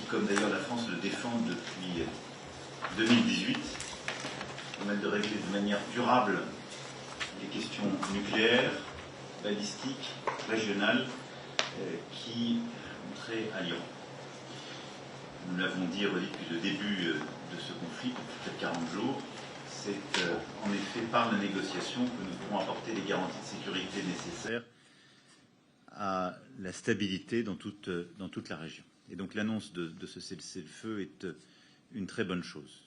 comme d'ailleurs la France le défend depuis 2018, permettre de régler de manière durable les questions nucléaires, balistiques, régionales qui ont trait à l'Iran. Nous l'avons dit et redit depuis le début de ce conflit, depuis peut-être 40 jours, c'est en effet par la négociation que nous pourrons apporter les garanties de sécurité nécessaires à la stabilité dans toute la région. Et donc l'annonce de ce cessez-le-feu est une très bonne chose.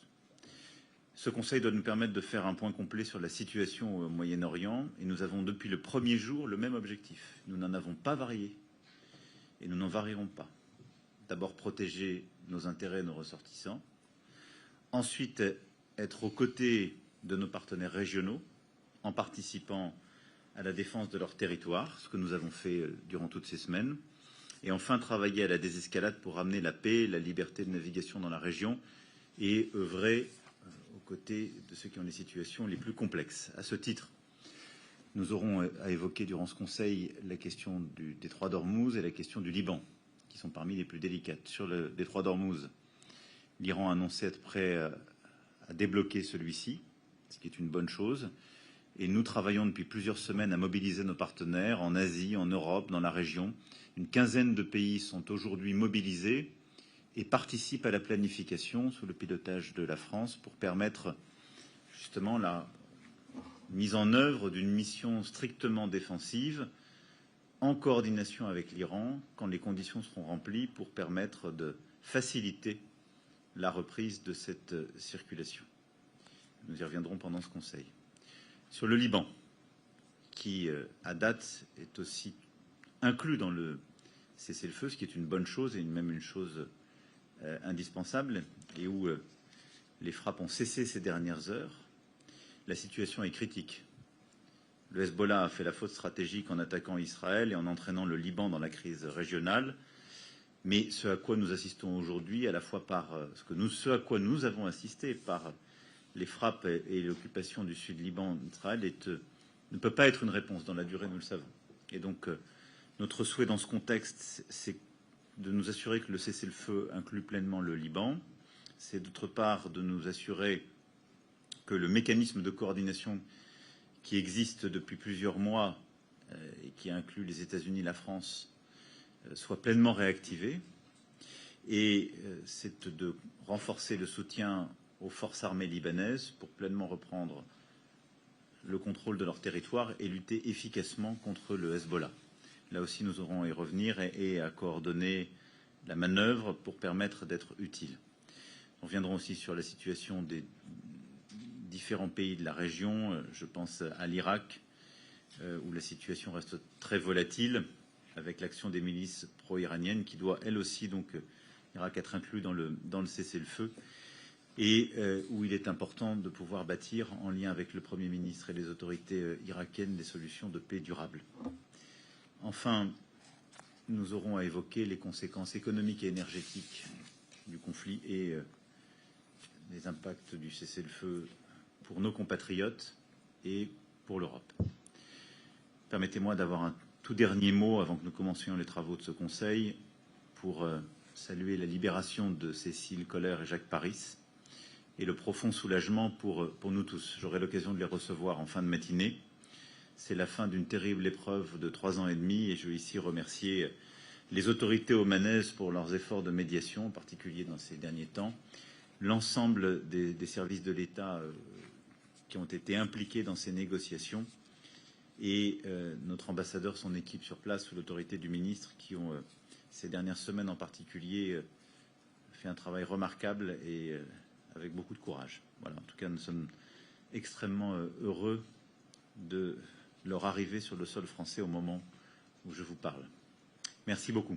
Ce Conseil doit nous permettre de faire un point complet sur la situation au Moyen-Orient et nous avons depuis le premier jour le même objectif. Nous n'en avons pas varié et nous n'en varierons pas. D'abord protéger nos intérêts et nos ressortissants. Ensuite, être aux côtés de nos partenaires régionaux en participant à la défense de leur territoire, ce que nous avons fait durant toutes ces semaines. Et enfin, travailler à la désescalade pour ramener la paix et la liberté de navigation dans la région et œuvrer aux côtés de ceux qui ont les situations les plus complexes. À ce titre, nous aurons à évoquer durant ce Conseil la question du détroit d'Ormuz et la question du Liban, qui sont parmi les plus délicates. Sur le détroit d'Ormuz, l'Iran a annoncé être prêt à débloquer celui-ci, ce qui est une bonne chose. Et nous travaillons depuis plusieurs semaines à mobiliser nos partenaires en Asie, en Europe, dans la région. Une quinzaine de pays sont aujourd'hui mobilisés et participent à la planification sous le pilotage de la France pour permettre justement la mise en œuvre d'une mission strictement défensive en coordination avec l'Iran quand les conditions seront remplies pour permettre de faciliter la reprise de cette circulation. Nous y reviendrons pendant ce Conseil. Sur le Liban, qui, à date, est aussi inclus dans le cessez-le-feu, ce qui est une bonne chose et même une chose indispensable, et où les frappes ont cessé ces dernières heures, la situation est critique. Le Hezbollah a fait la faute stratégique en attaquant Israël et en entraînant le Liban dans la crise régionale, mais ce à quoi nous assistons aujourd'hui, à la fois par ce à quoi nous avons assisté par les frappes et l'occupation du sud Liban d'Israël ne peut pas être une réponse dans la durée, nous le savons. Et donc, notre souhait dans ce contexte, c'est de nous assurer que le cessez-le-feu inclut pleinement le Liban. C'est d'autre part de nous assurer que le mécanisme de coordination qui existe depuis plusieurs mois et qui inclut les États-Unis et la France soit pleinement réactivé. Et c'est de renforcer le soutien aux forces armées libanaises pour pleinement reprendre le contrôle de leur territoire et lutter efficacement contre le Hezbollah. Là aussi, nous aurons à y revenir et à coordonner la manœuvre pour permettre d'être utiles. Nous reviendrons aussi sur la situation des différents pays de la région. Je pense à l'Irak, où la situation reste très volatile, avec l'action des milices pro-iraniennes qui doit, elle aussi, donc, l'Irak être inclus dans le cessez-le-feu, et où il est important de pouvoir bâtir, en lien avec le Premier ministre et les autorités irakiennes, des solutions de paix durables. Enfin, nous aurons à évoquer les conséquences économiques et énergétiques du conflit et les impacts du cessez-le-feu pour nos compatriotes et pour l'Europe. Permettez-moi d'avoir un tout dernier mot avant que nous commencions les travaux de ce Conseil pour saluer la libération de Cécile Kohler et Jacques Paris et le profond soulagement pour nous tous. J'aurai l'occasion de les recevoir en fin de matinée. C'est la fin d'une terrible épreuve de 3 ans et demi et je veux ici remercier les autorités omanaises pour leurs efforts de médiation, en particulier dans ces derniers temps, l'ensemble des services de l'État qui ont été impliqués dans ces négociations et notre ambassadeur, son équipe sur place, sous l'autorité du ministre, qui ont, ces dernières semaines en particulier, fait un travail remarquable et avec beaucoup de courage. Voilà, en tout cas, nous sommes extrêmement heureux de leur arrivée sur le sol français au moment où je vous parle. Merci beaucoup.